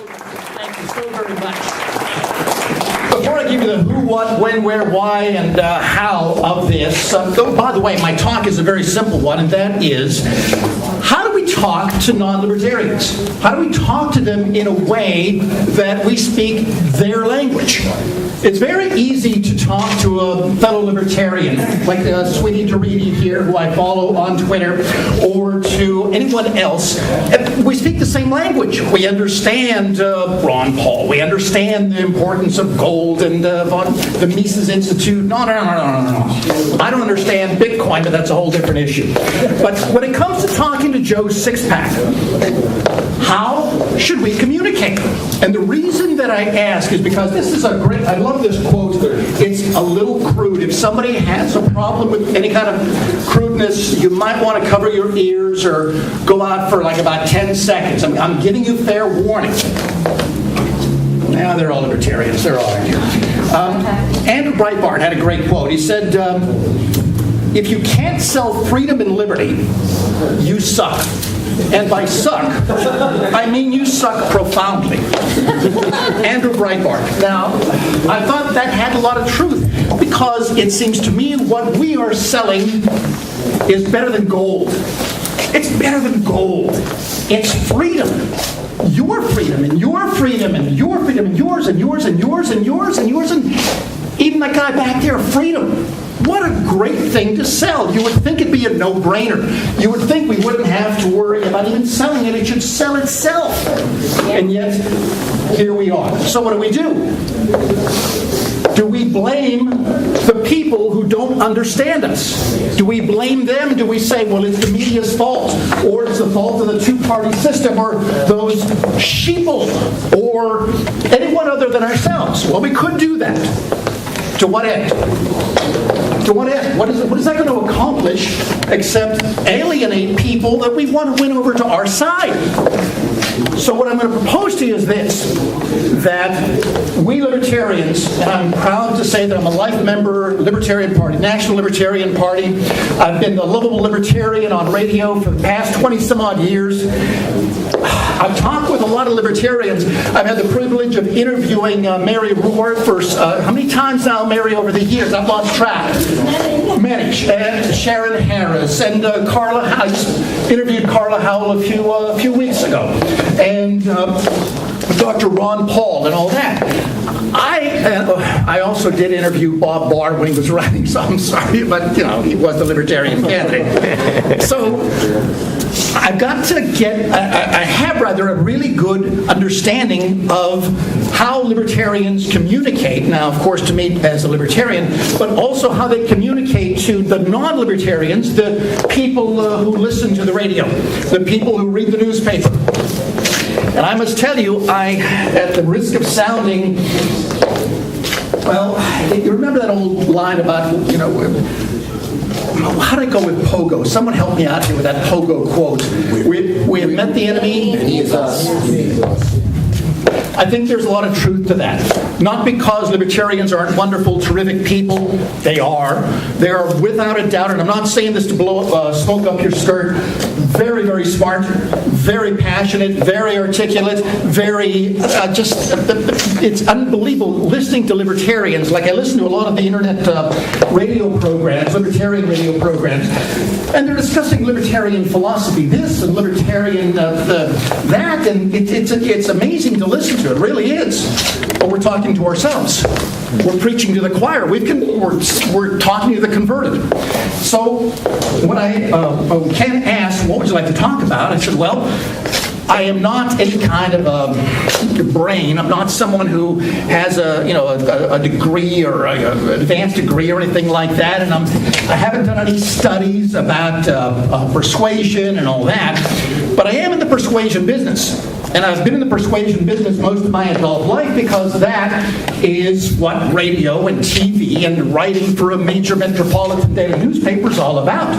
Thank you so very much. Before I give you the who, what, when, where, why, and how of this, by the way, my talk is a very simple one, and that is, how do we talk to non-libertarians? How do we talk to them in a way that we speak their language? It's very easy to talk to a fellow libertarian, like Sweetie Doriti here, who I follow on Twitter, or to anyone else. We speak the same language. We understand Ron Paul. We understand the importance of gold and the Mises Institute. No. I don't understand Bitcoin, but that's a whole different issue. But when it comes to talking to Joe's six-pack, how should we communicate? And the reason that I ask is because this is I love this quote. It's a little crude. If somebody has a problem with any kind of crudeness, you might want to cover your ears or go out for like about 10 seconds. I'm giving you fair warning. Now they're all libertarians. They're all here. Andrew Breitbart had a great quote. He said, if you can't sell freedom and liberty, you suck. And by suck, I mean you suck profoundly. Andrew Breitbart. Now, I thought that had a lot of truth because it seems to me what we are selling is better than gold. It's better than gold. It's freedom. Your freedom and your freedom and your freedom and yours and yours and yours and yours and yours and even that guy back there, freedom. What a great thing to sell. You would think it'd be a no-brainer. You would think we wouldn't have to worry about even selling it. It should sell itself. And yet, here we are. So what do? Do we blame the people who don't understand us? Do we blame them? Do we say, well, it's the media's fault? Or it's the fault of the two-party system? Or those sheeple? Or anyone other than ourselves? Well, we could do that. To what end? To what end? What is that going to accomplish except alienate people that we want to win over to our side? So what I'm going to propose to you is this, that we libertarians, and I'm proud to say that I'm a life member, Libertarian Party, National Libertarian Party. I've been the lovable libertarian on radio for the past 20-some-odd years. I've talked with a lot of libertarians. I've had the privilege of interviewing Mary Rohr for, how many times now, Mary, over the years? I've lost track. Many. And Sharon Harris, and Carla, I just interviewed Carla Howell a few weeks ago. And Dr. Ron Paul and all that. I also did interview Bob Barr when he was running, so I'm sorry, but he was the Libertarian candidate. So I've got to I have a really good understanding of how libertarians communicate. Now, of course, to me as a libertarian, but also how they communicate to the non-libertarians, the people who listen to the radio, the people who read the newspaper. And I must tell you, at the risk of sounding, well, you remember that old line about, how did I go with Pogo? Someone help me out here with that Pogo quote. We have met the enemy, and he is us. I think there's a lot of truth to that. Not because libertarians aren't wonderful, terrific people. They are. They are without a doubt, and I'm not saying this to blow smoke up your skirt. Very, very smart, very passionate, very articulate, very it's unbelievable listening to libertarians. Like I listen to a lot of the internet radio programs, libertarian radio programs, and they're discussing libertarian philosophy, this and libertarian that, and it's amazing to listen to. It really is. But we're talking to ourselves. We're preaching to the choir. We're talking to the converted. So when Ken asked, what would you like to talk about? I said, well, I am not any kind of brain. I'm not someone who has a degree or an advanced degree or anything like that. And I haven't done any studies about persuasion and all that. But I am in the persuasion business. And I've been in the persuasion business most of my adult life because that is what radio and TV and writing for a major metropolitan daily newspaper is all about.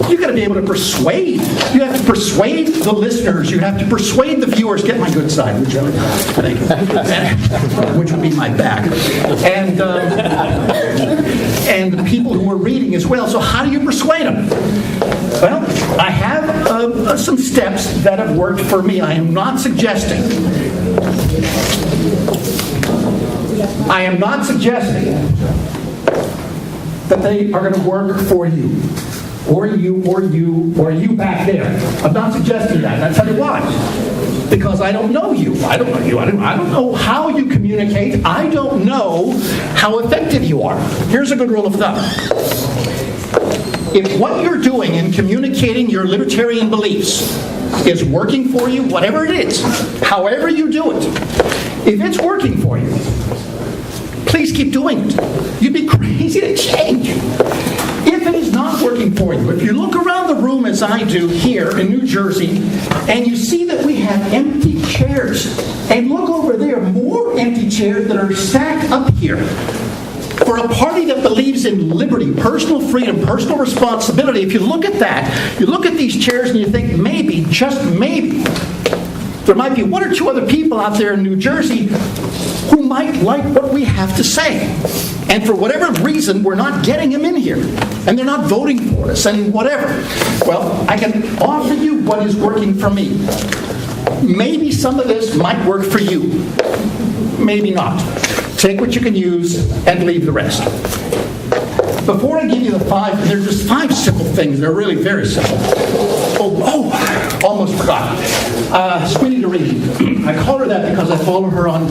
You've got to be able to persuade. You have to persuade the listeners. You have to persuade the viewers. Get my good side, would you? Thank you. Which would be my back. And the people who are reading as well. So how do you persuade them? Well, I have some steps that have worked for me. I am not suggesting I am not suggesting that they are going to work for you, or you back there. I'm not suggesting that, and I'll tell you why. Because I don't know you. I don't know you. I don't know how you communicate. I don't know how effective you are. Here's a good rule of thumb. If what you're doing in communicating your libertarian beliefs is working for you, whatever it is, however you do it, if it's working for you, please keep doing it. You'd be crazy to change. If it is not working for you, if you look around the room as I do here in New Jersey, and you see that we have empty chairs, and look over there, more empty chairs that are stacked up here, for a party that believes in liberty, personal freedom, personal responsibility, if you look at that, you look at these chairs and you think maybe, just maybe, there might be one or two other people out there in New Jersey who might like what we have to say. And for whatever reason, we're not getting them in here. And they're not voting for us and whatever. Well, I can offer you what is working for me. Maybe some of this might work for you. Maybe not. Take what you can use and leave the rest. Before I give you the 5, there's just 5 simple things. They're really very simple. Almost forgot. Squinty Doreen. I call her that because I follow her on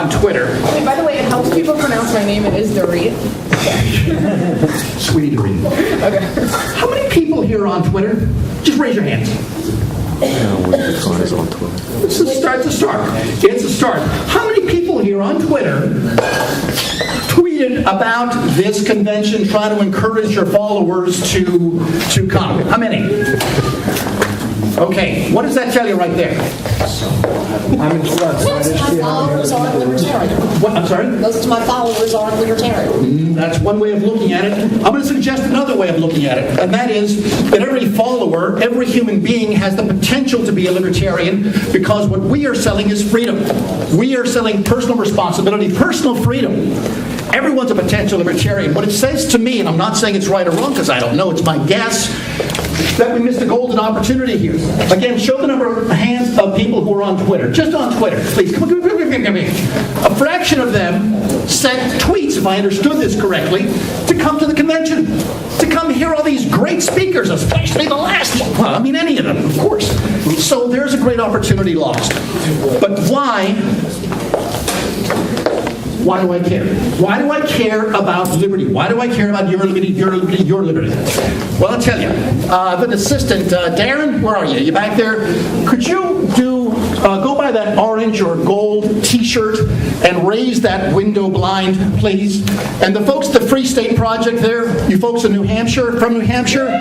Twitter. Hey, by the way, it helps people pronounce my name. It is Dorit. Squinty Doreen. Okay. How many people here are on Twitter? Just raise your hands. It's a start. It's a start. How many people here on Twitter tweeted about this convention, trying to encourage your followers to come? How many? Okay, what does that tell you right there? I'm impressed. Those my followers aren't libertarian. What? I'm sorry? Those my followers aren't libertarian. That's one way of looking at it. I'm going to suggest another way of looking at it, and that is that every follower, every human being has the potential to be a libertarian, because what we are selling is freedom. We are selling personal responsibility, personal freedom. Everyone's a potential libertarian. What it says to me, and I'm not saying it's right or wrong because I don't know, it's my guess, that we missed a golden opportunity here. Again, show the number of hands of people who are on Twitter. Just on Twitter, please. Come on. A fraction of them sent tweets, if I understood this correctly, to come to the convention, to come hear all these great speakers, especially the last one. Well, I mean, any of them, of course. So there's a great opportunity lost. But why do I care? Why do I care about liberty? Why do I care about your liberty, your liberty, your liberty? Well, I'll tell you. I have an assistant. Darren, where are you? You back there? Could you go by that orange or gold T-shirt and raise that window blind, please? And the folks at the Free State Project there, you folks in New Hampshire, from New Hampshire,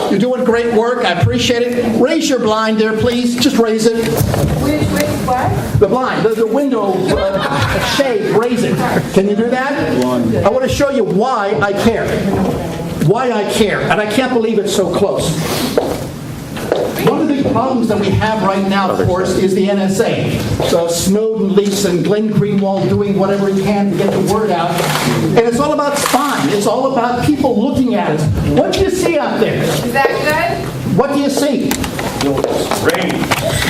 you're doing great work. I appreciate it. Raise your blind there, please. Just raise it. Raise what? The blind, the window shade, raise it. Can you do that? I want to show you why I care. Why I care. And I can't believe it's so close. One of the big problems that we have right now, of course, is the NSA. So Snowden leaks and Glenn Greenwald doing whatever he can to get the word out. And it's all about spying. It's all about people looking at us. What do you see out there? Is that good? What do you see? Rain.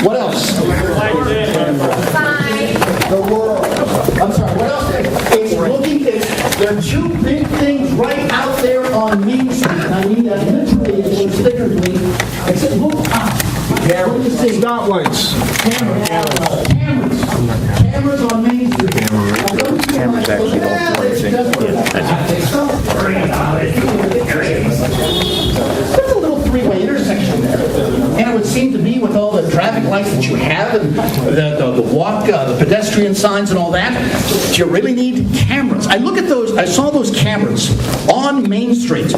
What else? Fine. The world. I'm sorry, what else? There are 2 big things right out there on Main Street. And I mean that literally and figuratively. I said, look up. What do you see? Stoplights. Cameras on Main Street. Cameras actually don't do anything. There's a little 3-way intersection there. And it would seem to be with all the traffic lights that you have and the walk, the pedestrian signs and all that, do you really need cameras? I look at those, I saw those cameras on Main Street,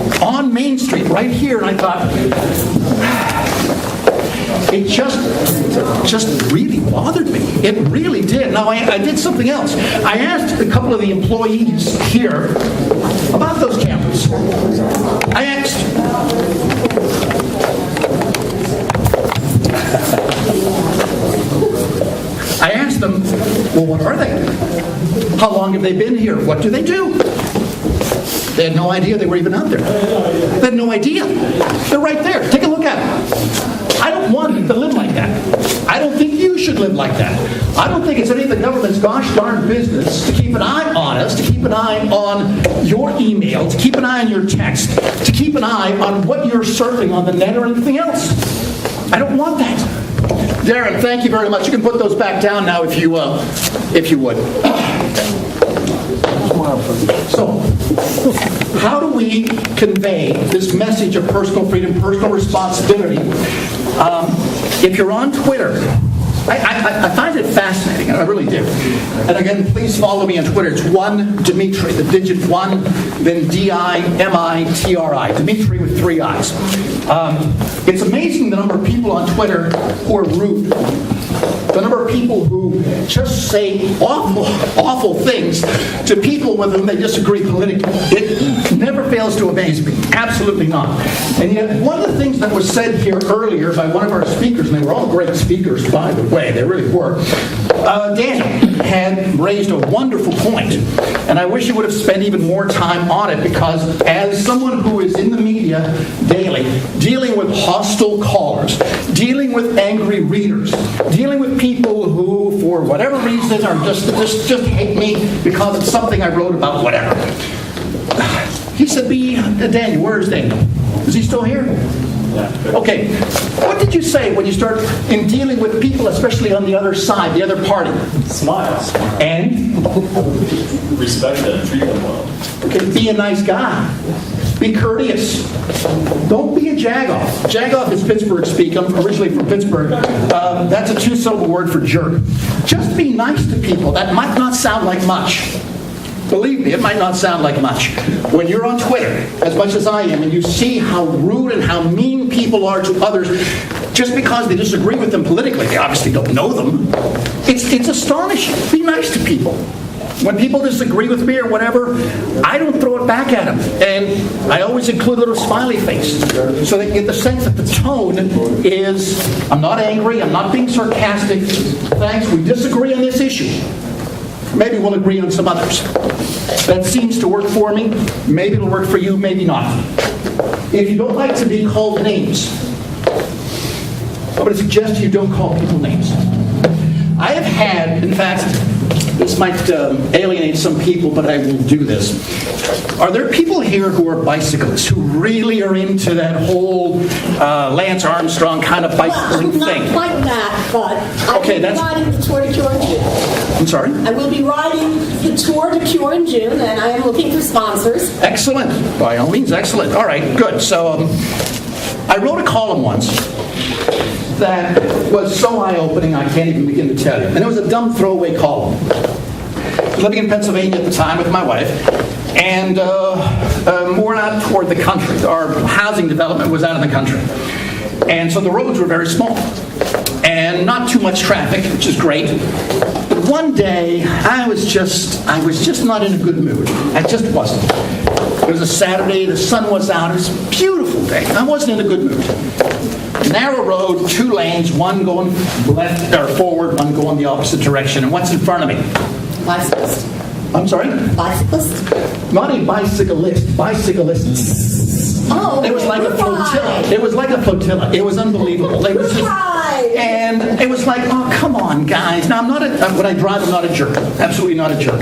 right here, and I thought, it just really bothered me. It really did. Now, I did something else. I asked a couple of the employees here about those cameras. I asked them, well, what are they? How long have they been here? What do they do? They had no idea they were even out there. They had no idea. They're right there. Take a look at them. I don't want to live like that. I don't think you should live like that. I don't think it's any of the government's gosh darn business to keep an eye on us, to keep an eye on your email, to keep an eye on your text, to keep an eye on what you're surfing on the net or anything else. I don't want that. Darren, thank you very much. You can put those back down now if you would. So, how do we convey this message of personal freedom, personal responsibility? If you're on Twitter, I find it fascinating, I really do. And again, please follow me on Twitter. It's one Dimitri, the digit 1, then Dimitri, Dimitri with 3 I's. It's amazing the number of people on Twitter who are rude. The number of people who just say awful things to people with whom they disagree politically. It never fails to amaze me. Absolutely not. And yet, one of the things that was said here earlier by one of our speakers, and they were all great speakers, by the way, they really were, Daniel had raised a wonderful point, and I wish he would have spent even more time on it, because as someone who is in the media daily, dealing with hostile callers, dealing with angry readers, dealing with people who, for whatever reason, are just hate me because of something I wrote about, whatever. He said, Daniel, where is Daniel? Is he still here? Okay. What did you say when you start in dealing with people, especially on the other side, the other party? Smile. And? Respect them, treat them well. Okay, be a nice guy. Be courteous. Don't be a jagoff. Jagoff is Pittsburgh speak. I'm originally from Pittsburgh. That's a 2-syllable word for jerk. Just be nice to people. That might not sound like much. Believe me, it might not sound like much. When you're on Twitter, as much as I am, and you see how rude and how mean people are to others, just because they disagree with them politically, they obviously don't know them, it's astonishing. Be nice to people. When people disagree with me or whatever, I don't throw it back at them. And I always include a little smiley face, so they get the sense that the tone is, I'm not angry, I'm not being sarcastic, thanks, we disagree on this issue. Maybe we'll agree on some others. That seems to work for me. Maybe it'll work for you, maybe not. If you don't like to be called names, I'm going to suggest you don't call people names. I have had, in fact, this might alienate some people, but I will do this. Are there people here who are bicyclists, who really are into that whole Lance Armstrong kind of bicycling thing? Not quite that, but I will be riding the Tour de Cure in June. I'm sorry? I will be riding the Tour de Cure in June, and I am looking for sponsors. Excellent. By all means, excellent. All right, good. So I wrote a column once that was so eye-opening I can't even begin to tell you. And it was a dumb throwaway column. Living in Pennsylvania at the time with my wife, and more out toward the country. Our housing development was out in the country. And so the roads were very small. And not too much traffic, which is great. But one day, I was just not in a good mood. I just wasn't. It was a Saturday, the sun was out, it was a beautiful day. I wasn't in a good mood. Narrow road, 2 lanes, one going left or forward, one going the opposite direction. And what's in front of me? Bicyclist. I'm sorry? Bicyclist? Not a bicyclist, bicyclists. Oh, it was like a flotilla. It was like a flotilla. It was unbelievable. It was just, and it was like, oh, come on, guys. Now, when I drive, I'm not a jerk. Absolutely not a jerk.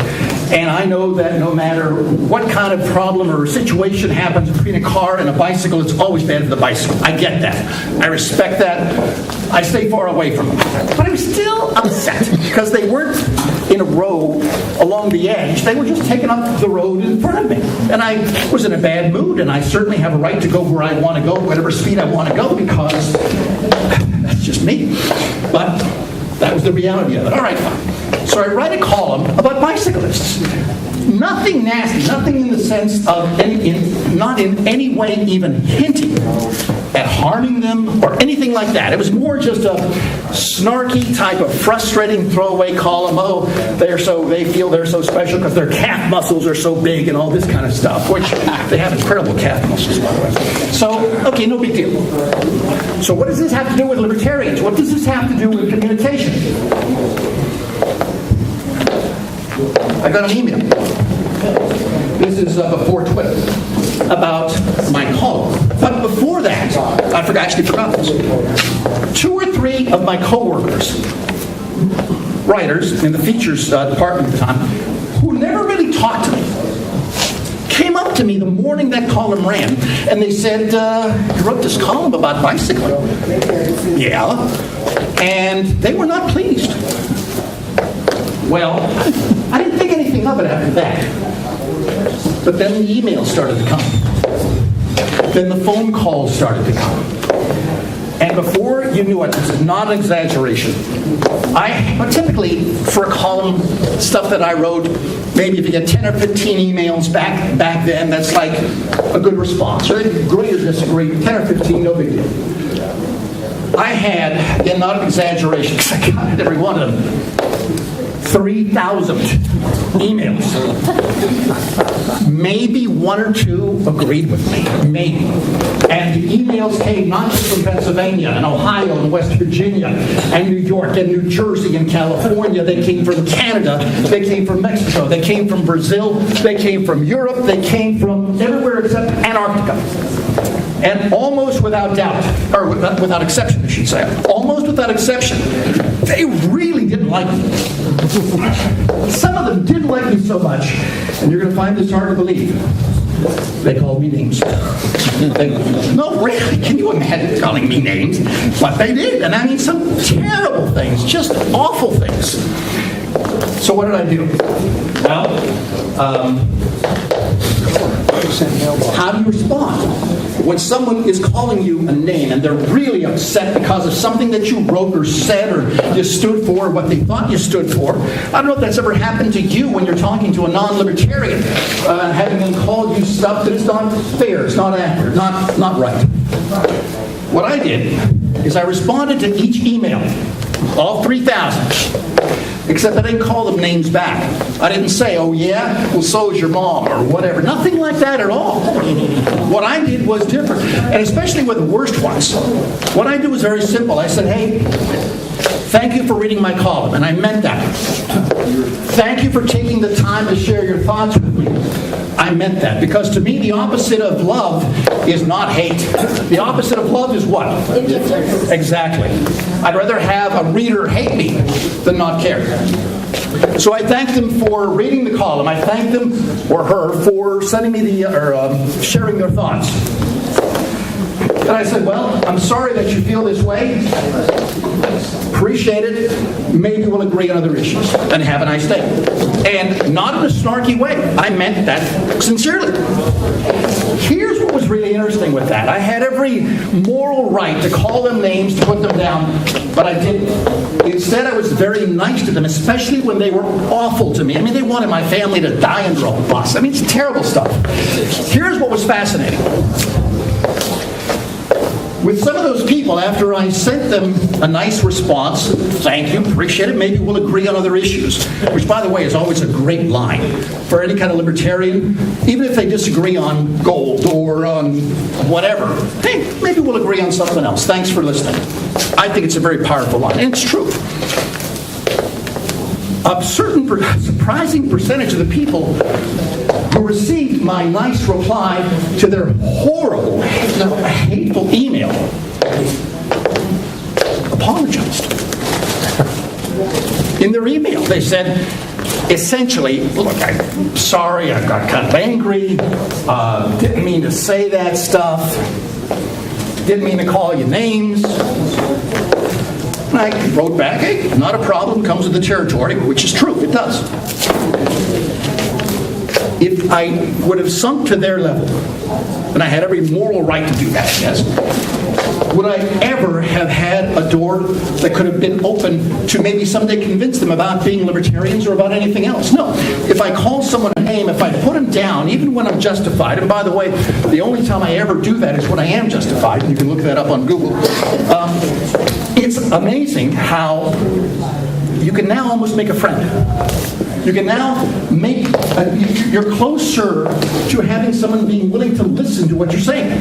And I know that no matter what kind of problem or situation happens between a car and a bicycle, it's always bad for the bicycle. I get that. I respect that. I stay far away from them. But I was still upset because they weren't in a row along the edge. They were just taking up the road in front of me. And I was in a bad mood, and I certainly have a right to go where I want to go, whatever speed I want to go, because that's just me. But that was the reality of it. All right, fine. So I write a column about bicyclists. Nothing nasty, nothing in the sense of, not in any way even hinting at harming them or anything like that. It was more just a snarky type of frustrating throwaway column. Oh, they feel they're so special because their calf muscles are so big and all this kind of stuff, which they have incredible calf muscles, by the way. So, okay, no big deal. So what does this have to do with libertarians? What does this have to do with communication? I got an email. This is before Twitter, about my column. But before that, I actually forgot this. 2 or 3 of my coworkers writers in the features department at the time, who never really talked to me, came up to me the morning that column ran, and they said, you wrote this column about bicycling. Yeah. And they were not pleased. Well, I didn't think anything of it after that. But then the emails started to come. Then the phone calls started to come. And before you knew it, this is not an exaggeration, typically for a column, stuff that I wrote, maybe if you get 10 or 15 emails back then, that's like a good response. So they agree or disagree, 10 or 15, no big deal. I had, again, not an exaggeration, because I got every one of them, 3,000 emails. Maybe one or two agreed with me, maybe. And the emails came not just from Pennsylvania and Ohio and West Virginia and New York and New Jersey and California. They came from Canada. They came from Mexico. They came from Brazil. They came from Europe. They came from everywhere except Antarctica. And almost without doubt, or without exception, I should say, almost without exception, they really didn't like me. Some of them didn't like me so much, and you're going to find this hard to believe. They called me names. No, really, can you imagine calling me names? But they did, and I mean some terrible things, just awful things. So what did I do? Well, how do you respond? When someone is calling you a name and they're really upset because of something that you wrote or said or you stood for or what they thought you stood for. I don't know if that's ever happened to you when you're talking to a non-libertarian, having them call you stuff that is not fair, it's not accurate, not right. What I did is I responded to each email, all 3,000. Except I didn't call them names back. I didn't say, oh yeah, well so is your mom, or whatever. Nothing like that at all. What I did was different. And especially with the worst ones, what I did was very simple. I said, hey, thank you for reading my column, and I meant that. Thank you for taking the time to share your thoughts with me. I meant that, because to me the opposite of love is not hate. The opposite of love is what? Indifference. Exactly. I'd rather have a reader hate me than not care. So I thanked them for reading the column. I thanked them, or her, for sending me sharing their thoughts. And I said, well, I'm sorry that you feel this way. Appreciate it. Maybe we'll agree on other issues. And have a nice day. And not in a snarky way. I meant that sincerely. Here's what was really interesting with that. I had every moral right to call them names, to put them down, but I didn't. Instead, I was very nice to them, especially when they were awful to me. I mean, they wanted my family to die under a bus. I mean, it's terrible stuff. Here's what was fascinating. With some of those people, after I sent them a nice response, thank you, appreciate it, maybe we'll agree on other issues, which, by the way, is always a great line for any kind of libertarian, even if they disagree on gold or on whatever. Hey, maybe we'll agree on something else. Thanks for listening. I think it's a very powerful line, and it's true. A certain surprising percentage of the people who received my nice reply to their horrible, hateful email apologized. In their email, they said, essentially, look, I'm sorry, I got kind of angry, didn't mean to say that stuff, didn't mean to call you names. And I wrote back, hey, not a problem, comes with the territory, which is true, it does. If I would have sunk to their level, and I had every moral right to do that, yes, would I ever have had a door that could have been open to maybe someday convince them about being libertarians or about anything else? No. If I call someone a name, if I put them down, even when I'm justified, and by the way, the only time I ever do that is when I am justified, and you can look that up on Google, it's amazing how you can now almost make a friend. You can now make, you're closer to having someone being willing to listen to what you're saying.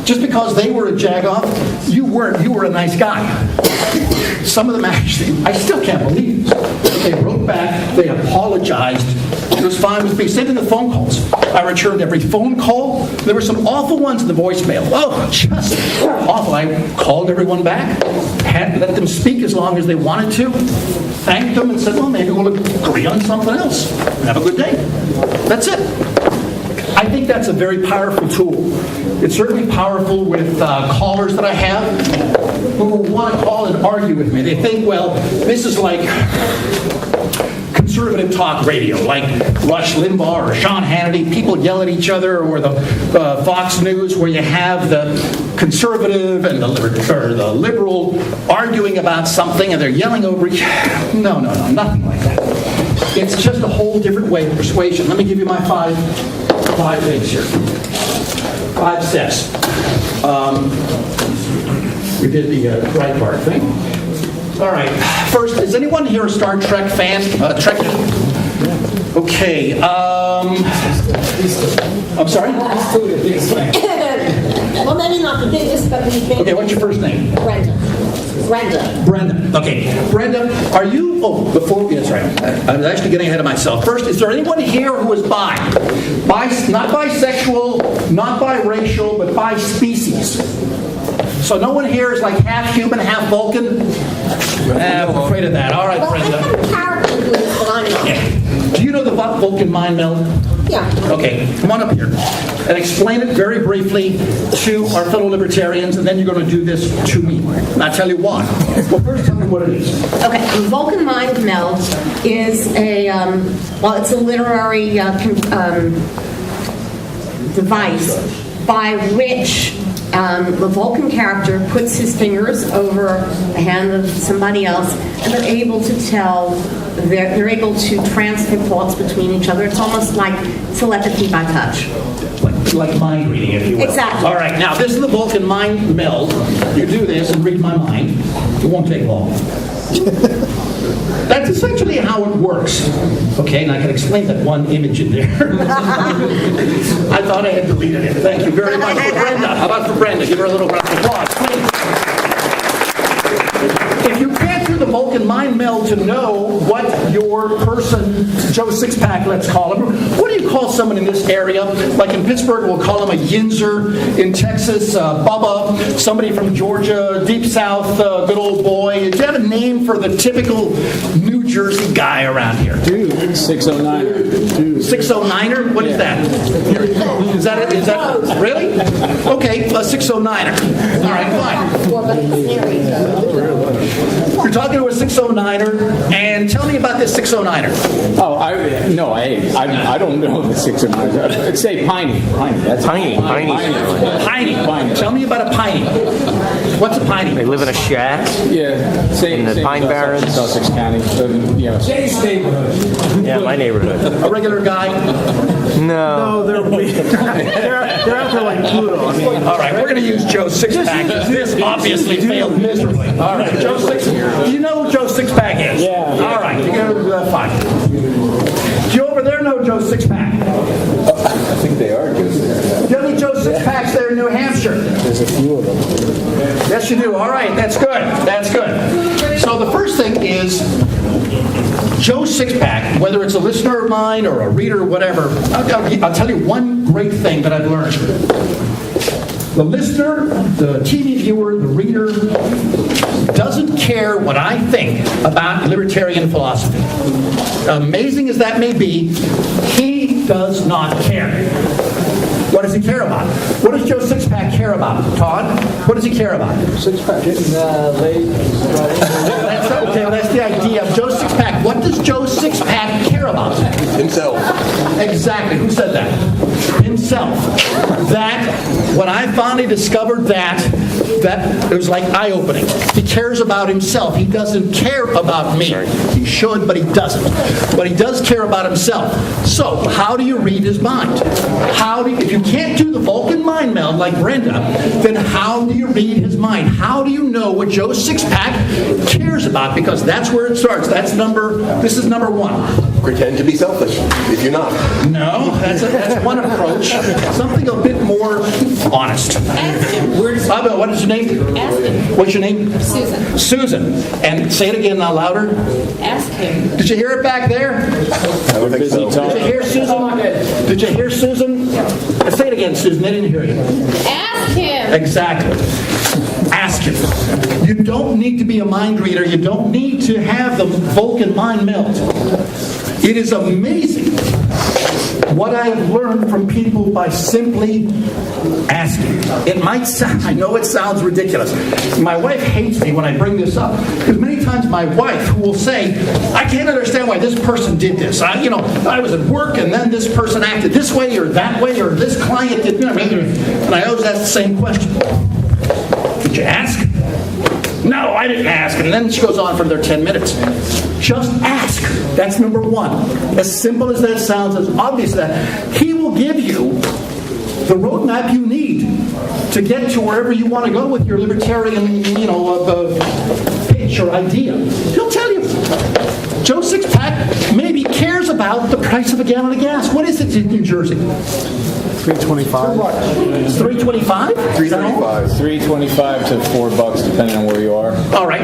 Just because they were a jagoff, you weren't. You were a nice guy. Some of them actually, I still can't believe this. They wrote back, they apologized. It was fine with me. Sent in the phone calls. I returned every phone call. There were some awful ones in the voicemail. Oh, just awful. I called everyone back, had let them speak as long as they wanted to, thanked them and said, well, maybe we'll agree on something else. Have a good day. That's it. I think that's a very powerful tool. It's certainly powerful with callers that I have who want to call and argue with me. They think, well, this is like conservative talk radio, like Rush Limbaugh or Sean Hannity. People yell at each other, or the Fox News, where you have the conservative and the liberal arguing about something, and they're yelling over each. No, nothing like that. It's just a whole different way of persuasion. Let me give you my five things here. 5 steps. We did the Breitbart thing. All right. First, is anyone here a Star Trek fan? Trekkie? Okay. I'm sorry? Well, maybe not the biggest, but the biggest. Okay, what's your first name? Brenda. Okay. Brenda, are you... Oh, before... That's right. I was actually getting ahead of myself. First, is there anyone here who is bi? Not bisexual, not biracial, but bi-species. So no one here is like half human, half Vulcan? I'm afraid of that. All right, Well, Brenda. I have a character who is blind. Yeah. Do you know the Vulcan mind meld? Yeah. Okay, come on up here and explain it very briefly to our fellow libertarians, and then you're going to do this to me. And I'll tell you why. Well, first tell me what it is. Okay, the Vulcan Mind Meld is it's a literary device by which the Vulcan character puts his fingers over the hand of somebody else, and they're able to transfer thoughts between each other. It's almost like telepathy by touch. Like mind reading, if you will. Exactly. All right, now this is the Vulcan mind meld. You do this and read my mind. It won't take long. That's essentially how it works. Okay, and I can explain that one image in there. I thought I had deleted it. Thank you very much for Brenda. How about for Brenda? Give her a little round of applause, please. If you can't do the Vulcan mind meld to know what your person, Joe Sixpack, let's call him, what do you call someone in this area? Like in Pittsburgh, we'll call him a Yinzer. In Texas, Bubba. Somebody from Georgia, Deep South, good old boy. Do you have a name for the typical New Jersey guy around here? Dude, 609er. 609er? What is that? Is that it? Is that really? Okay, a 609er. All right, fine. You're talking to a 609er, and tell me about this 609er. Oh, I don't know the 609er. I'd say Piney. That's Piney. Piney. Tell me about a Piney. What's a Piney? They live in a shack. Yeah, same. In the Pine Barrens. Sussex County. Jay's neighborhood. Yeah, my neighborhood. A regular guy? No. They're out there like Pluto. I mean, All right, we're going to use Joe Sixpack. This obviously failed miserably. All right, Joe Sixpack. Do you know who Joe Sixpack is? Yeah. All right, you go fine. Do you over there know Joe Sixpack? I think they are good. Do you have any Joe Sixpacks there in New Hampshire? There's a few of them. Yes, you do. All right, that's good. That's good. So the first thing is Joe Sixpack, whether it's a listener of mine or a reader or whatever, I'll tell you one great thing that I've learned. The listener, the TV viewer, the reader doesn't care what I think about libertarian philosophy. Amazing as that may be, he does not care. What does he care about? What does Joe Sixpack care about? Todd, what does he care about? Sixpack. Getting laid. That's the idea of Joe Sixpack. What does Joe Sixpack care about? Himself. Exactly. Who said that? Himself. That, when I finally discovered that it was like eye-opening. He cares about himself. He doesn't care about me. He should, but he doesn't. But he does care about himself. So, how do you read his mind? If you you can't do the Vulcan mind meld like Brenda, then how do you read his mind? How do you know what Joe Sixpack cares about? Because that's where it starts. This is number one. Pretend to be selfish if you're not. No, that's one approach. Something a bit more honest. What is your name? Ask him. What's your name? Susan. Susan. And say it again now louder. Ask him. Did you hear it back there? I don't think so. Did you hear Susan? Did you hear Susan? Say it again, Susan. They didn't hear you. Ask him. Exactly. Ask him. You don't need to be a mind reader. You don't need to have the Vulcan mind melt. It is amazing what I have learned from people by simply asking. It might sound, I know it sounds ridiculous. My wife hates me when I bring this up, because many times my wife who will say, I can't understand why this person did this. I was at work and then this person acted this way or that way, or this client did, and I always ask the same question. Did you ask? No, I didn't ask. And then she goes on for their 10 minutes. Just ask. That's number one. As simple as that sounds, as obvious as that, he will give you the roadmap you need to get to wherever you want to go with your libertarian, pitch or idea. He'll tell you. Joe Sixpack maybe cares about the price of a gallon of gas. What is it in New Jersey? $3.25. It's $3.25? $3.35. $3.25 to $4, depending on where you are. All right.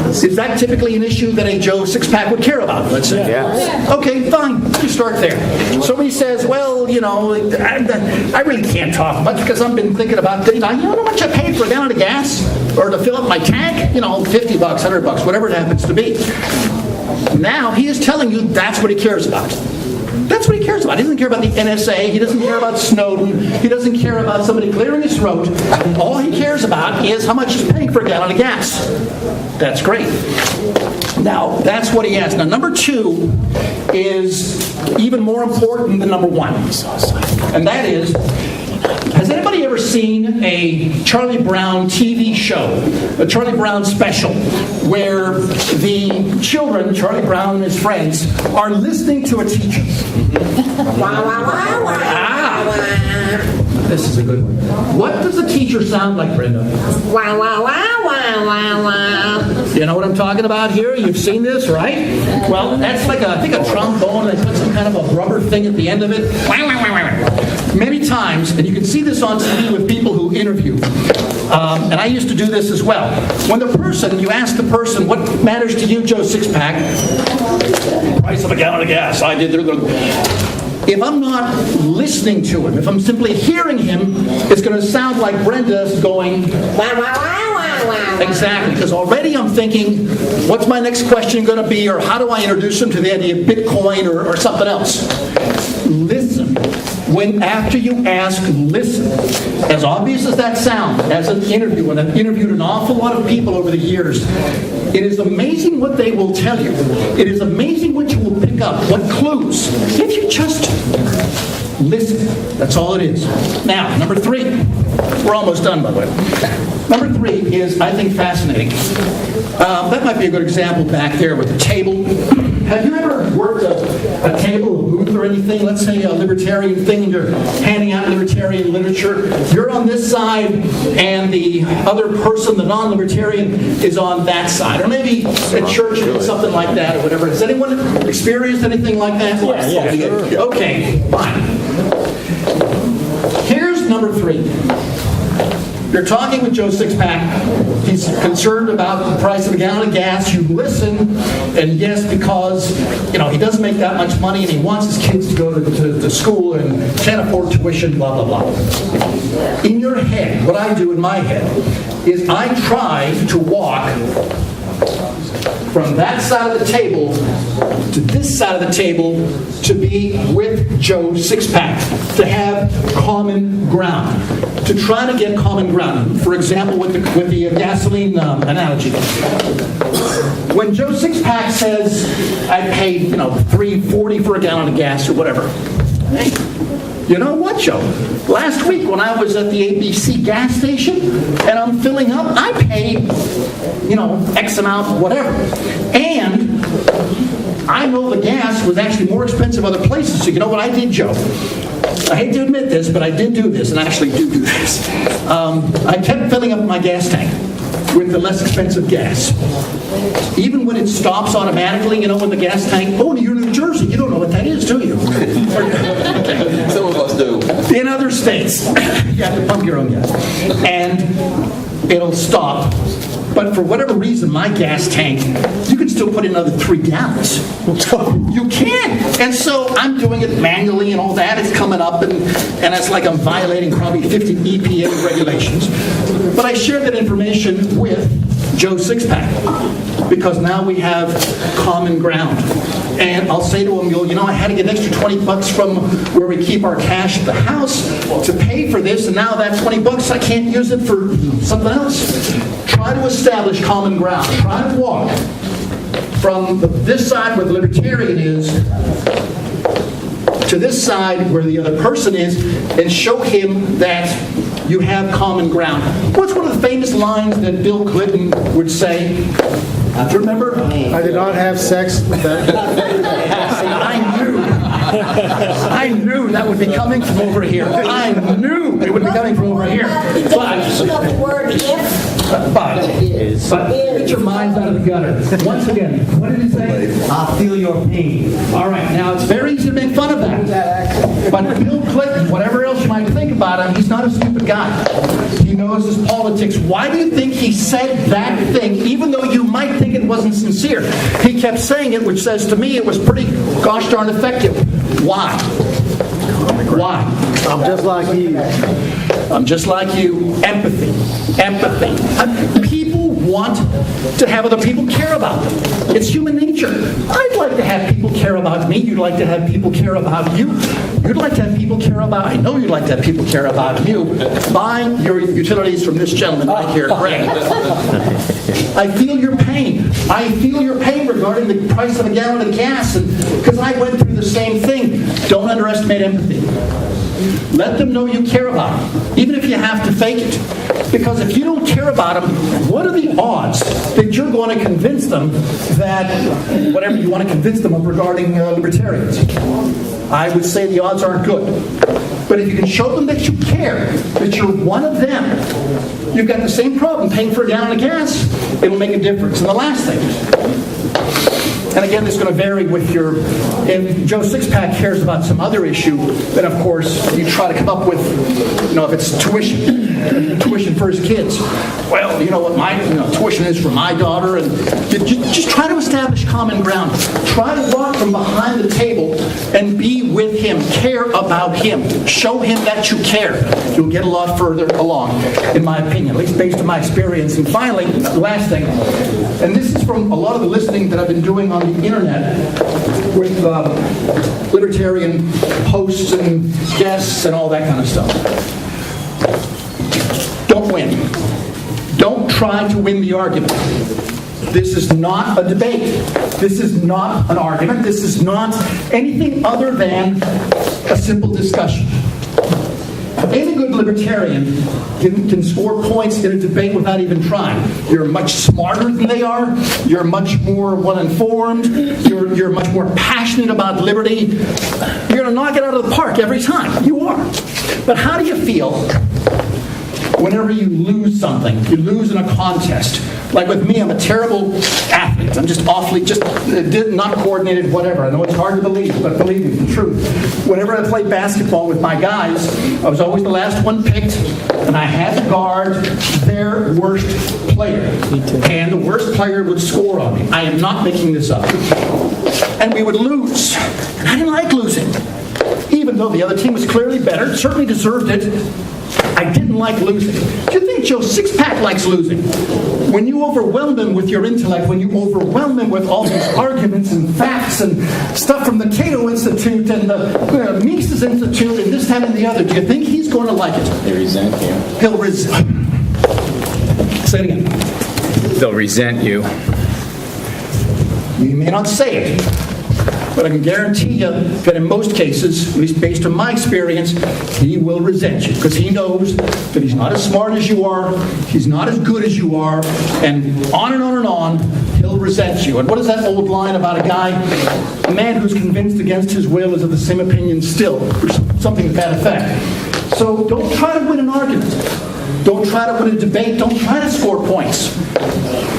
Is that typically an issue that a Joe Sixpack would care about, let's say? Yeah. Okay, fine. You start there. Somebody says, well, I really can't talk much because I've been thinking about, you know how much I paid for a gallon of gas? Or to fill up my tank? $50, $100, whatever it happens to be. Now he is telling you that's what he cares about. That's what he cares about. He doesn't care about the NSA. He doesn't care about Snowden. He doesn't care about somebody clearing his throat. All he cares about is how much he's paying for a gallon of gas. That's great. Now, that's what he asks. Now, number two is even more important than number one. And that is, has anybody ever seen a Charlie Brown TV show, a Charlie Brown special, where the children, Charlie Brown and his friends, are listening to a teacher? This is a good one. What does the teacher sound like, Brenda? You know what I'm talking about here? You've seen this, right? Well, that's like I think a trombone. They put some kind of a rubber thing at the end of it. Many times, and you can see this on TV with people who interview, and I used to do this as well. When you ask the person, what matters to you, Joe Sixpack? Price of a gallon of gas. I did. If I'm not listening to him, if I'm simply hearing him, it's going to sound like Brenda's going, exactly, because already I'm thinking, what's my next question going to be, or how do I introduce him to the idea of Bitcoin or something else? Listen. After you ask, listen. As obvious as that sounds, as an interview, and I've interviewed an awful lot of people over the years, it is amazing what they will tell you. It is amazing what you will pick up, what clues, if you just listen. That's all it is. Now, number three. We're almost done, by the way. Number three is, I think, fascinating. That might be a good example back there with the table. Have you ever worked a table, a booth or anything? Let's say a libertarian thing, you're handing out libertarian literature. You're on this side, and the other person, the non-libertarian, is on that side. Or maybe at church or something like that or whatever. Has anyone experienced anything like that? Yeah, sure. Okay, fine. Here's number three. You're talking with Joe Sixpack. He's concerned about the price of a gallon of gas. You listen, and yes, because he doesn't make that much money, and he wants his kids to go to school and can't afford tuition, blah, blah, blah. In your head, what I do in my head is I try to walk from that side of the table to this side of the table to be with Joe Sixpack, to have common ground, to try to get common ground. For example, with the gasoline analogy. When Joe Sixpack says, I paid, $3.40 for a gallon of gas or whatever. Hey, you know what, Joe? Last week when I was at the ABC gas station and I'm filling up, I paid, X amount, whatever. And I know the gas was actually more expensive other places. So you know what I did, Joe? I hate to admit this, but I did do this, and I actually do this. I kept filling up my gas tank with the less expensive gas. Even when it stops automatically, you know, when the gas tank, oh, you're in New Jersey, you don't know what that is, do you? Okay. Some of us do. In other states, you have to pump your own gas. And it'll stop. But for whatever reason, my gas tank, you can still put in another 3 gallons. You can. And so I'm doing it manually and all that. It's coming up, and it's like I'm violating probably 50 EPA regulations. But I share that information with Joe Sixpack, because now we have common ground. And I'll say to him, you know, I had to get an extra $20 from where we keep our cash at the house to pay for this, and now that $20, I can't use it for something else. Try to establish common ground. Try to walk from this side where the Libertarian is to this side where the other person is, and show him that you have common ground. What's one of the famous lines that Bill Clinton would say? Do you remember? I did not have sex with that. I knew that would be coming from over here. I knew it would be coming from over here. The word if. But get your minds out of the gutter. Once again, what did he say? I'll feel your pain. All right, now it's very easy to make fun of that. But Bill Clinton, whatever else you might think about him, he's not a stupid guy. He knows his politics. Why do you think he said that thing, even though you might think it wasn't sincere? He kept saying it, which says to me it was pretty gosh darn effective. Why? Why? I'm just like you. I'm just like you. Empathy. Empathy. People want to have other people care about them. It's human nature. I'd like to have people care about me. You'd like to have people care about you. You'd like to have people care about, I know you'd like to have people care about you. Buy your utilities from this gentleman right here, Greg. I feel your pain. I feel your pain regarding the price of a gallon of gas, because I went through the same thing. Don't underestimate empathy. Let them know you care about them, even if you have to fake it. Because if you don't care about them, what are the odds that you're going to convince them that whatever you want to convince them of regarding libertarians? I would say the odds aren't good. But if you can show them that you care, that you're one of them, you've got the same problem paying for a gallon of gas, it'll make a difference. And the last thing, and again, it's going to vary with your, if Joe Sixpack cares about some other issue, then of course you try to come up with, you know, if it's tuition for his kids. Well, you know what my tuition is for my daughter, and just try to establish common ground. Try to walk from behind the table and be with him. Care about him. Show him that you care. You'll get a lot further along, in my opinion, at least based on my experience. And finally, the last thing, and this is from a lot of the listening that I've been doing on the internet with libertarian hosts and guests and all that kind of stuff. Don't win. Don't try to win the argument. This is not a debate. This is not an argument. This is not anything other than a simple discussion. Any good libertarian can score points in a debate without even trying. You're much smarter than they are. You're much more well-informed. You're much more passionate about liberty. You're going to knock it out of the park every time. You are. But how do you feel whenever you lose something? You lose in a contest. Like with me, I'm a terrible athlete. I'm just not coordinated, whatever. I know it's hard to believe, but believe me, it's the truth. Whenever I played basketball with my guys, I was always the last one picked, and I had to guard their worst player. And the worst player would score on me. I am not making this up. And we would lose. And I didn't like losing. Even though the other team was clearly better, certainly deserved it, I didn't like losing. Do you think Joe Sixpack likes losing? When you overwhelm him with your intellect, when you overwhelm him with all these arguments and facts and stuff from the Cato Institute and the Mises Institute and this, that, and the other, do you think he's going to like it? They resent you. He'll resent. Say it again. They'll resent you. You may not say it, But I can guarantee you that in most cases, at least based on my experience, he will resent you because he knows that he's not as smart as you are, he's not as good as you are, and on and on and on, he'll resent you. And what is that old line about a guy? A man who's convinced against his will is of the same opinion still, or something to that effect. So don't try to win an argument. Don't try to win a debate. Don't try to score points.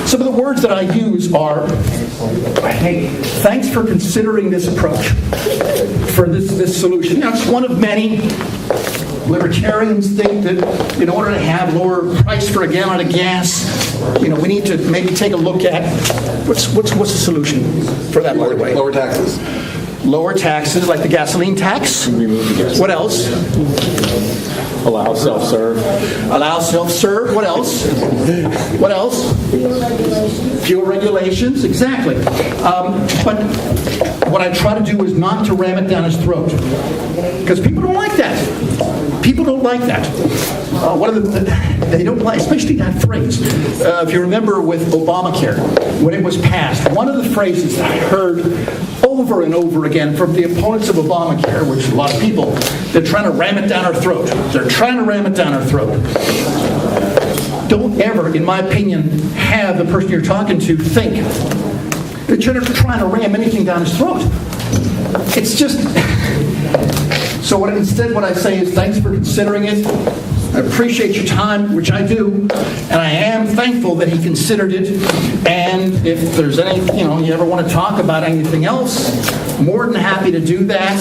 Some of the words that I use are, hey, thanks for considering this approach, for this solution. Now, it's one of many. Libertarians think that in order to have lower price for a gallon of gas, we need to maybe take a look at what's the solution for that, by the way? Lower taxes. Lower taxes, like the gasoline tax. What else? Allow self-serve. Allow self-serve. What else? What else? Fuel regulations. Exactly. But what I try to do is not to ram it down his throat, because people don't like that. People don't like that. They don't like, especially that phrase. If you remember with Obamacare, when it was passed, one of the phrases that I heard over and over again from the opponents of Obamacare, which a lot of people, they're trying to ram it down our throat. They're trying to ram it down our throat. Don't ever, in my opinion, have the person you're talking to think that you're trying to ram anything down his throat. It's just... So what I say is thanks for considering it. I appreciate your time, which I do, and I am thankful that he considered it. And if there's any, you ever want to talk about anything else, more than happy to do that.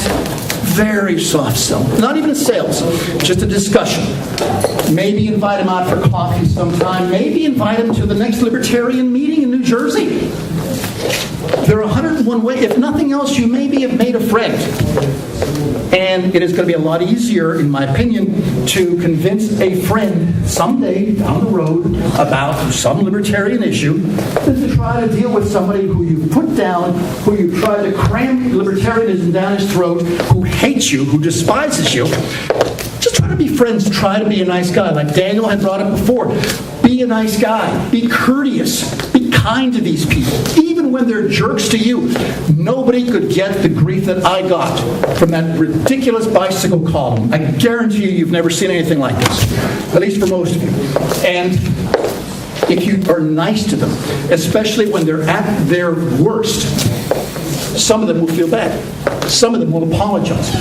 Very soft sell. Not even a sales, just a discussion. Maybe invite him out for coffee sometime. Maybe invite him to the next Libertarian meeting in New Jersey. There are 101 ways. If nothing else, you maybe have made a friend. And it is going to be a lot easier, in my opinion, to convince a friend someday down the road about some libertarian issue than to try to deal with somebody who you put down, who you try to cram libertarianism down his throat, who hates you, who despises you. Just try to be friends. Try to be a nice guy. Like Daniel had brought up before. Be a nice guy. Be courteous. Be kind to these people. Even when they're jerks to you. Nobody could get the grief that I got from that ridiculous bicycle column. I guarantee you've never seen anything like this. At least for most of you. And if you are nice to them, especially when they're at their worst, some of them will feel bad. Some of them will apologize.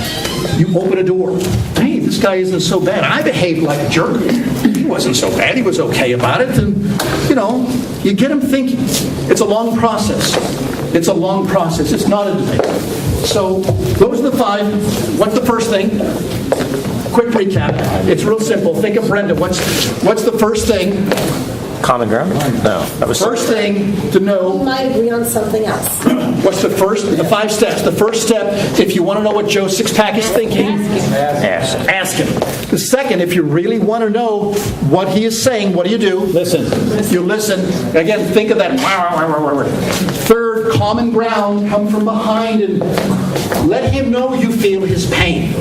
You open a door. Hey, this guy isn't so bad. I behaved like a jerk. He wasn't so bad. He was okay about it. And, you get him thinking. It's a long process. It's a long process. It's not a debate. So those are the 5. What's the first thing? Quick recap. It's real simple. Think of Brenda. What's the first thing? Common ground? No. That was First thing to know. We might agree on something else. What's the 5 steps? The first step, if you want to know what Joe Sixpack is thinking, ask him. The second, if you really want to know what he is saying, what do? Listen. You listen. Again, think of that. Third, common ground, come from behind and let him know you feel his pain.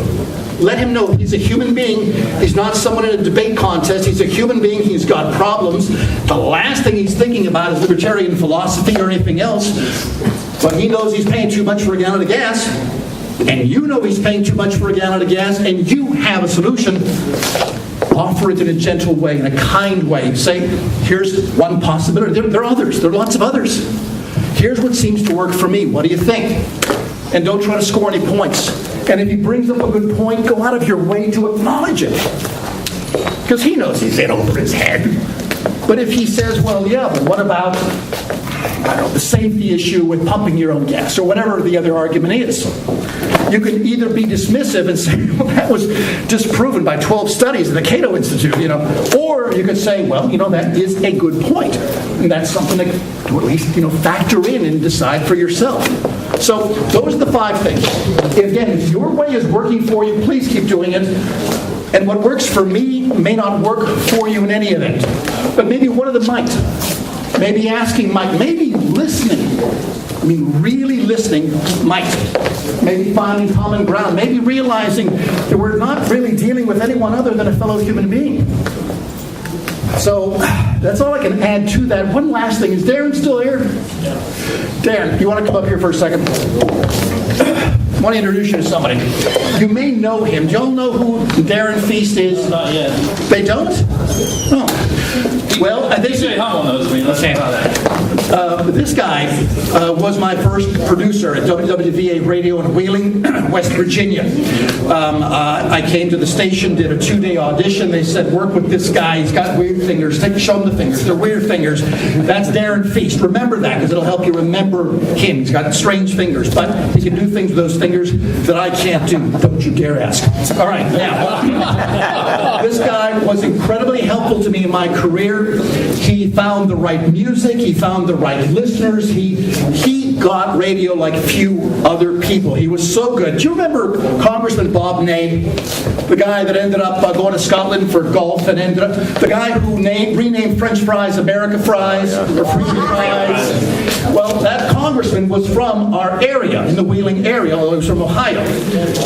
Let him know he's a human being. He's not someone in a debate contest. He's a human being. He's got problems. The last thing he's thinking about is libertarian philosophy or anything else. But he knows he's paying too much for a gallon of gas. And you know he's paying too much for a gallon of gas. And you have a solution. Offer it in a gentle way, in a kind way. Say, here's one possibility. There are others. There are lots of others. Here's what seems to work for me. What do you think? And don't try to score any points. And if he brings up a good point, go out of your way to acknowledge it. Because he knows he's in over his head. But if he says, well, yeah, but what about, the safety issue with pumping your own gas, or whatever the other argument is, you can either be dismissive and say, well, that was disproven by 12 studies at the Cato Institute, or you could say, well, that is a good point. And that's something to at least, factor in and decide for yourself. So those are the 5 things. Again, if your way is working for you, please keep doing it. And what works for me may not work for you in any event. But maybe one of them might. Maybe asking might. Maybe listening. Really listening might. Maybe finding common ground. Maybe realizing that we're not really dealing with anyone other than a fellow human being. So That's all I can add to that. One last thing. Is Darren still here? Darren, you want to come up here for a second? I want to introduce you to somebody. You may know him. Do you all know who Darren Feast is? Not yet. They don't? Oh. Well, I think... DJ Hummel knows me. Let's talk about that. This guy was my first producer at WWVA Radio in Wheeling, West Virginia. I came to the station, did a 2-day audition. They said, work with this guy. He's got weird fingers. Show him the fingers. They're weird fingers. That's Darren Feast. Remember that, because it'll help you remember him. He's got strange fingers, but he can do things with those fingers that I can't do. Don't you dare ask. All right, now, this guy was incredibly helpful to me in my career. He found the right music. He found the right listeners. He got radio like few other people. He was so good. Do you remember Congressman Bob Ney, the guy that ended up going to Scotland for golf and ended up, the guy who renamed French fries America fries or French fries? Well, that congressman was from our area, in the Wheeling area, although he was from Ohio.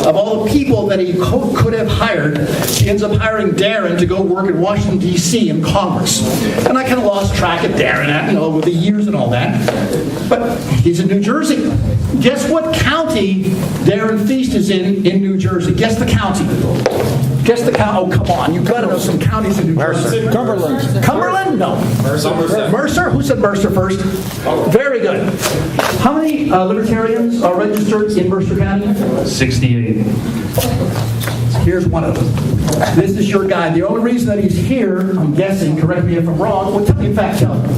Of all the people that he could have hired, he ends up hiring Darren to go work in Washington, D.C. in Congress. And I kind of lost track of Darren, with the years and all that. But he's in New Jersey. Guess what county Darren Feast is in New Jersey? Guess the county. Guess the county. Oh, come on. You've got to know some counties in New Jersey. Cumberland. Cumberland? No. Mercer? Who said Mercer first? Very good. How many libertarians are registered in Mercer County? 68. Here's one of them. This is your guy. The only reason that he's here, I'm guessing, correct me if I'm wrong, well, tell me in fact, tell me.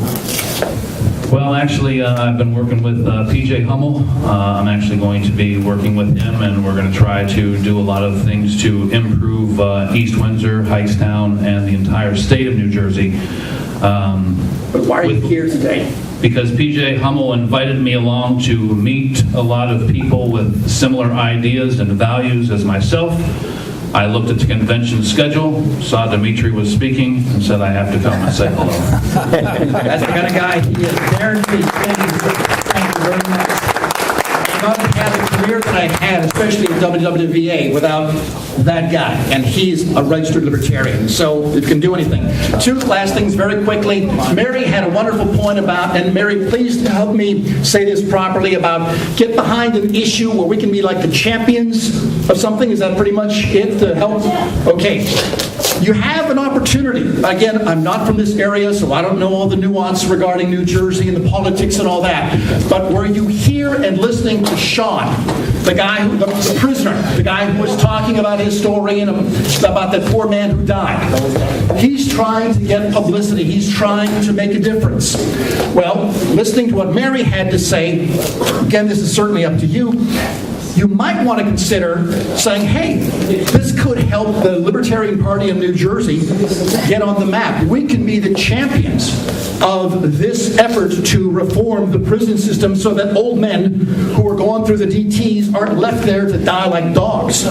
Well, actually, I've been working with PJ Hummel. I'm actually going to be working with him, and we're going to try to do a lot of things to improve East Windsor, Hightstown, and the entire state of New Jersey. But why are you here today? Because PJ Hummel invited me along to meet a lot of people with similar ideas and values as myself. I looked at the convention schedule, saw Dimitri was speaking, and said I have to come and say hello. That's the kind of guy he is. Darren Feast, thank you very much. I would not have the career that I had, especially at WWVA, without that guy. And he's a registered libertarian, so it can do anything. Two last things very quickly. Mary had a wonderful point about, and Mary, please help me say this properly, about get behind an issue where we can be like the champions of something. Is that pretty much it to help? Okay. You have an opportunity. Again, I'm not from this area, so I don't know all the nuance regarding New Jersey and the politics and all that. But were you here and listening to Sean, the guy, the prisoner, the guy who was talking about his story and about that poor man who died? He's trying to get publicity. He's trying to make a difference. Well, listening to what Mary had to say, again, this is certainly up to you. You might want to consider saying, hey, this could help the Libertarian Party in New Jersey get on the map. We can be the champions of this effort to reform the prison system so that old men who are going through the DTs aren't left there to die like dogs.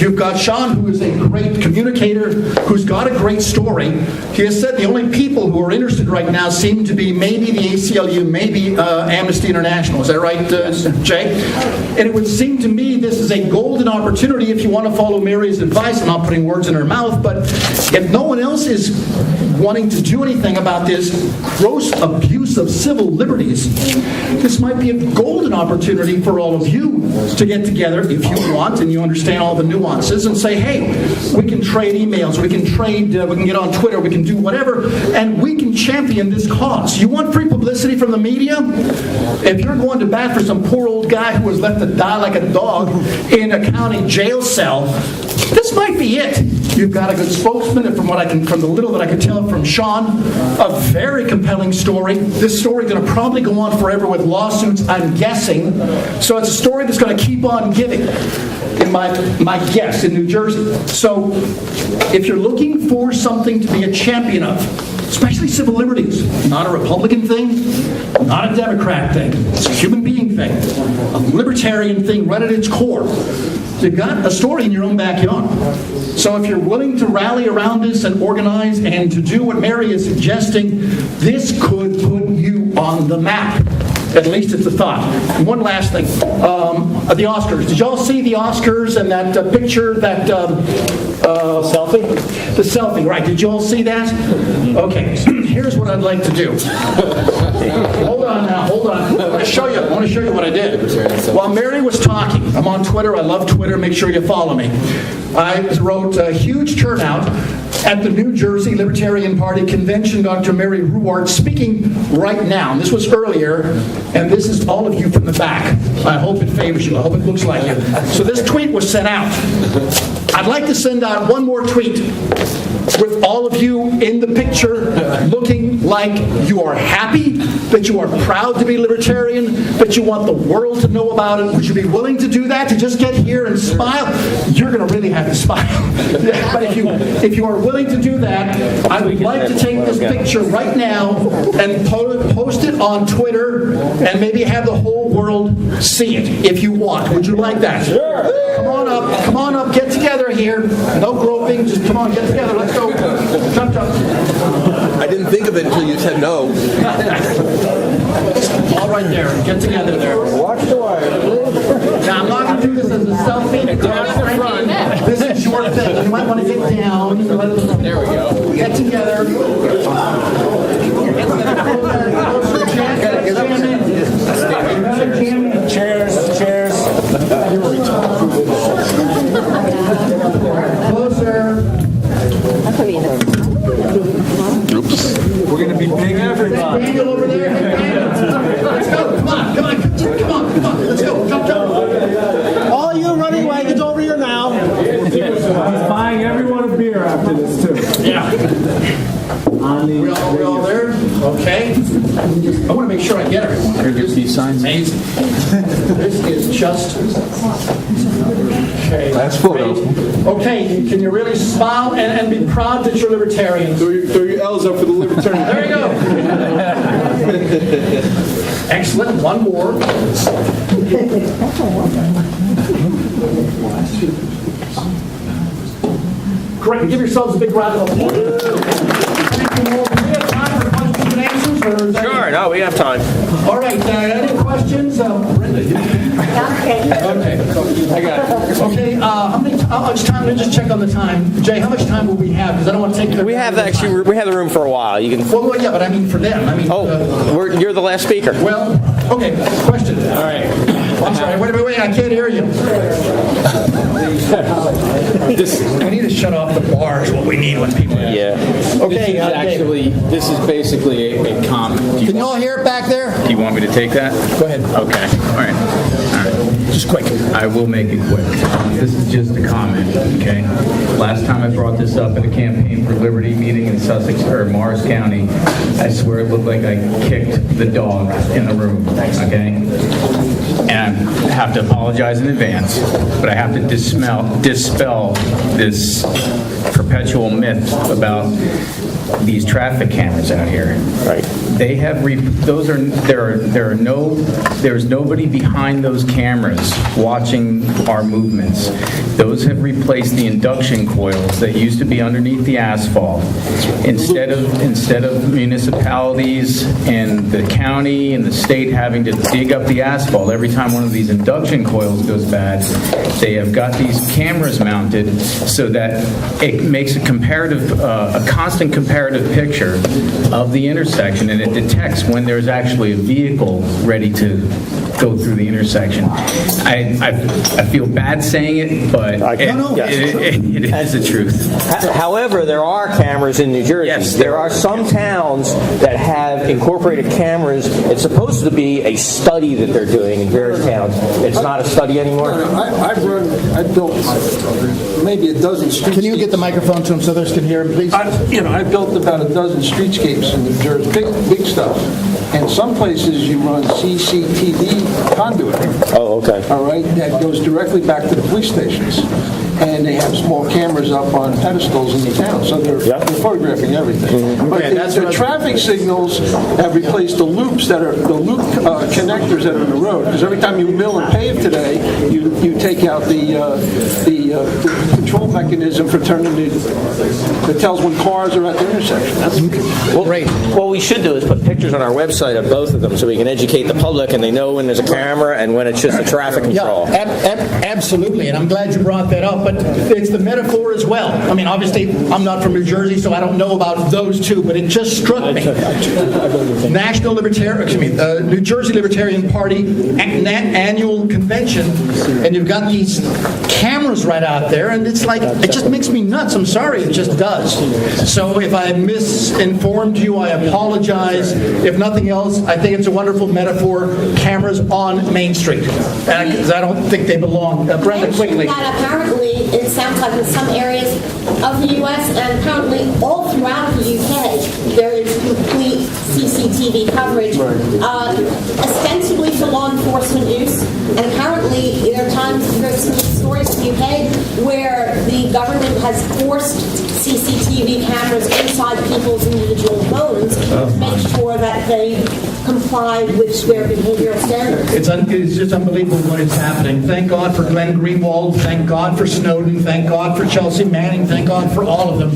You've got Sean, who is a great communicator, who's got a great story. He has said the only people who are interested right now seem to be maybe the ACLU, maybe Amnesty International. Is that right, Jay? And it would seem to me this is a golden opportunity if you want to follow Mary's advice. I'm not putting words in her mouth, but if no one else is wanting to do anything about this gross abuse of civil liberties, this might be a golden opportunity for all of you to get together if you want and you understand all the nuances and say, hey, we can trade emails, we can trade, we can get on Twitter, we can do whatever, and we can champion this cause. You want free publicity from the media? If you're going to bat for some poor old guy who was left to die like a dog in a county jail cell, this might be it. You've got a good spokesman, and from the little that I could tell from Sean, a very compelling story. This story is going to probably go on forever with lawsuits, I'm guessing. So it's a story that's going to keep on giving, in my guess, in New Jersey. So if you're looking for something to be a champion of, especially civil liberties, not a Republican thing, not a Democrat thing, it's a human being thing, a libertarian thing right at its core. You've got a story in your own backyard. So if you're willing to rally around this and organize and to do what Mary is suggesting, this could put you on the map. At least it's a thought. And one last thing. The Oscars. Did y'all see the Oscars and that picture, that... selfie? The selfie, right. Did you all see that? Okay, so here's what I'd like to do. Hold on now, hold on. I want to show you what I did. While Mary was talking, I'm on Twitter. I love Twitter. Make sure you follow me. I wrote a huge turnout at the New Jersey Libertarian Party Convention. Dr. Mary Ruwart speaking right now. And this was earlier, and this is all of you from the back. I hope it favors you. I hope it looks like you. So this tweet was sent out. I'd like to send out one more tweet with all of you in the picture looking like you are happy, that you are proud to be libertarian, that you want the world to know about it. Would you be willing to do that, to just get here and smile? You're going to really have to smile. But if you are willing to do that, I would like to take this picture right now and post it on Twitter and maybe have the whole world see it if you want. Would you like that? Sure. Come on up, get together here. No groping, just come on, get together, let's go. Jump. I didn't think of it until you said no. All right there, get together there. Watch the wire. Now, I'm not going to do this as a selfie. This is your thing. You might want to get down. There we go. Get together. Cheers. Closer. We're going to be big everybody. Daniel over there. Let's go. Come on. Let's go. Jump. All you running wagons over here now. He's buying everyone a beer after this, too. Yeah. We all there? Okay. I want to make sure I get everyone. Here's these signs. Amazing. This is just... Okay. Last photo. Okay, can you really smile and be proud that you're libertarians? Throw your L's up for the libertarian. There you go. Excellent. One more. Great. Give yourselves a big round of applause. Thank you all. Do we have time for questions and answers? Or is that Sure, no, we have time. All right, any questions? Brenda, you? Okay. I got it. Okay, how much time? Let me just check on the time. Jay, how much time will we have? Because I don't want to take their We have time. the room for a while. You can. Well, yeah, but I mean for them. You're the last speaker. Well, okay, question. All right. I'm sorry, wait, I can't hear you. We need to shut off the bar is what we need when people... Yeah. Okay, This is basically a comment. can you all hear it back there? Do you want me to take that? Go ahead. Okay. All right. Just quick. I will make it quick. This is just a comment, okay? Last time I brought this up at a Campaign for Liberty meeting in Sussex or Morris County, I swear it looked like I kicked the dog in the room, okay? And I have to apologize in advance, but I have to dispel this perpetual myth about these traffic cameras out here. Right. They have there's nobody behind those cameras watching our movements. Those have replaced the induction coils that used to be underneath the asphalt. Instead of municipalities and the county and the state having to dig up the asphalt every time one of these induction coils goes bad, they have got these cameras mounted so that it makes a constant comparative picture of the intersection, and it detects when there's actually a vehicle ready to go through the intersection. I feel bad saying it, but it is the truth. However, there are cameras in New Jersey. Yes, there are some towns that have incorporated cameras. It's supposed to be a study that they're doing in various towns. It's not a study anymore. I built maybe a dozen streetscapes. Can you get the microphone to him so others can hear him, please? I built about a dozen streetscapes in New Jersey, big stuff. And some places you run CCTV conduit. Oh, okay. All right, that goes directly back to the police stations. And they have small cameras up on pedestals in the town, so they're photographing everything. But the traffic signals have replaced the loops that are the loop connectors that are in the road. Because every time you mill and pave today, you take out the control mechanism for turning that tells when cars are at the intersection. That's Great. What we should do is put pictures on our website of both of them so we can educate the public and they know when there's a camera and when it's just a traffic control. Absolutely, and I'm glad you brought that up, but it's the metaphor as well. I mean, obviously, I'm not from New Jersey, so I don't know about those two, but it just struck me. New Jersey Libertarian Party annual convention, and you've got these cameras right out there, and it's like, it just makes me nuts. I'm sorry, it just does. So if I misinformed you, I apologize. If nothing else, I think it's a wonderful metaphor, cameras on Main Street, because I don't think they belong. Brenda, quickly. That apparently, it sounds like in some areas of the U.S. and apparently all throughout the U.K., there is complete CCTV coverage, ostensibly for law enforcement use, and apparently there are times, there's some stories in the UK where the government has forced CCTV cameras inside people's individual homes to make sure that they comply with their behavioral standards. It's just unbelievable what is happening. Thank God for Glenn Greenwald. Thank God for Snowden. Thank God for Chelsea Manning. Thank God for all of them.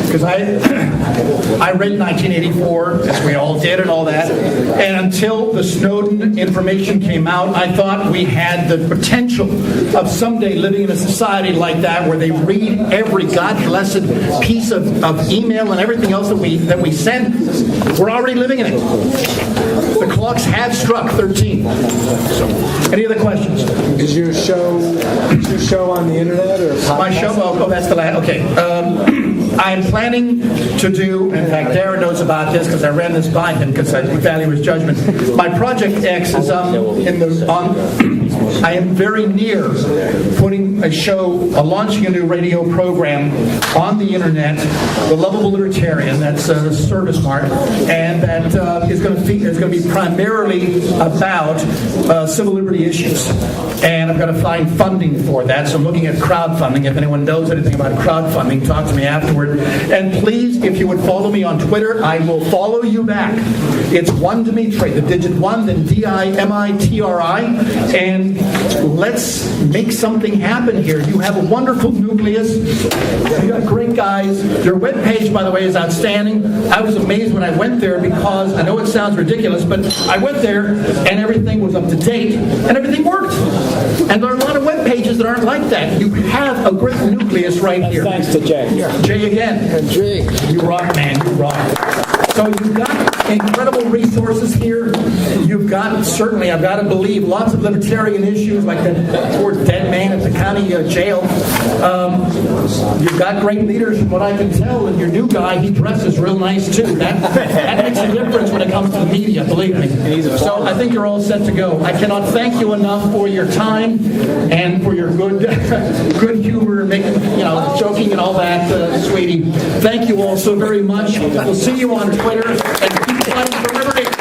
Because I read 1984, as we all did and all that, and until the Snowden information came out, I thought we had the potential of someday living in a society like that where they read every God-blessed piece of email and everything else that we send. We're already living in it. The clocks have struck 13. So, any other questions? Is your show on the internet or podcast? My show? Oh, that's the last. Okay. I'm planning to do, in fact, Darren knows about this because I ran this by him because I value his judgment. My Project X is I am very near putting a show, launching a new radio program on the internet, The Lovable Libertarian, that's a service mark, and that is going to be primarily about civil liberty issues. And I'm going to find funding for that, so I'm looking at crowdfunding. If anyone knows anything about crowdfunding, talk to me afterward. And please, if you would follow me on Twitter, I will follow you back. It's 1 Dimitri, the digit 1, then Dimitri, and let's make something happen here. You have a wonderful nucleus. You got great guys. Your webpage, by the way, is outstanding. I was amazed when I went there because, I know it sounds ridiculous, but I went there and everything was up to date and everything worked. And there are a lot of web pages that aren't like that. You have a great nucleus right here. Thanks to Jay. Jay again. Jay. You rock, man. You rock. So you've got incredible resources here. You've got, certainly, I've got to believe, lots of libertarian issues like that poor dead man at the county jail. You've got great leaders from what I can tell, and your new guy, he dresses real nice too. That makes a difference when it comes to the media, believe me. So I think you're all set to go. I cannot thank you enough for your time and for your good humor, making, joking and all that, sweetie. Thank you all so very much. We'll see you on Twitter, and keep fighting for liberty.